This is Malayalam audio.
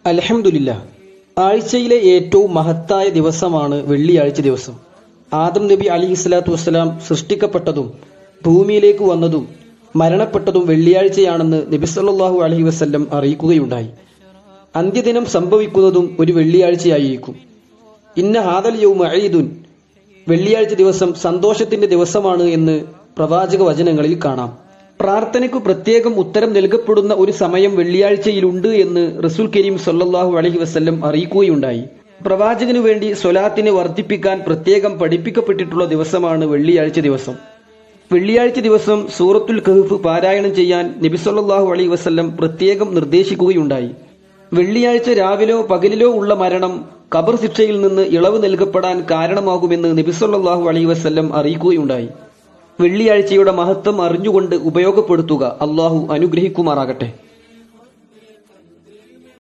അൽഹംദുലില്ലാ. ആഴ്ചയിലെ ഏറ്റവും മഹത്തായ ദിവസമാണ് വെള്ളിയാഴ്ച ദിവസം. ആദം നബി അലിഹിസ്സലാത്തു വസ്സലാം സൃഷ്ടിക്കപ്പെട്ടതും ഭൂമിയിലേക്ക് വന്നതും മരണപ്പെട്ടതും വെള്ളിയാഴ്ചയാണെന്ന് നബി സല്ലല്ലാഹു അലൈഹി വസല്ലം അറിയിക്കുകയുണ്ടായി. അന്ത്യദിനം സംഭവിക്കുന്നതും ഒരു വെള്ളിയാഴ്ചയായിരിക്കും. ഇന്ന ഹാദൽ യൗമ ഈദുൻ, വെള്ളിയാഴ്ച ദിവസം സന്തോഷത്തിന്റെ ദിവസമാണ് എന്ന് പ്രവാചക വചനങ്ങളിൽ കാണാം. പ്രാർത്ഥനയ്ക്കു പ്രത്യേകം ഉത്തരം നൽകപ്പെടുന്ന ഒരു സമയം വെള്ളിയാഴ്ചയിലുണ്ട് എന്ന് റസൂൽ കരീം സല്ലല്ലാഹു അലൈഹി വസല്ലം അറിയിക്കുകയുണ്ടായി. പ്രവാചകനു വേണ്ടി സ്വലാത്തിനെ വർദ്ധിപ്പിക്കാൻ പ്രത്യേകം പഠിപ്പിക്കപ്പെട്ടിട്ടുള്ള ദിവസമാണ് വെള്ളിയാഴ്ച ദിവസം. വെള്ളിയാഴ്ച ദിവസം സൂറത്തുൽ കഹ്ഫ് പാരായണം ചെയ്യാൻ നബി സല്ലല്ലാഹു അലൈഹി വസല്ലം പ്രത്യേകം നിർദ്ദേശിക്കുകയുണ്ടായി. വെള്ളിയാഴ്ച രാവിലോ പകലിലോ ഉള്ള മരണം ഖബർ ശിക്ഷയിൽ നിന്ന് ഇളവ് നൽകപ്പെടാൻ കാരണമാകുമെന്ന് നബി സല്ലല്ലാഹു അലൈഹി വസല്ലം അറിയിക്കുകയുണ്ടായി. വെള്ളിയാഴ്ചയുടെ മഹത്വം അറിഞ്ഞുകൊണ്ട് ഉപയോഗപ്പെടുത്തുക. അള്ളാഹു അനുഗ്രഹിക്കുമാറാകട്ടെ.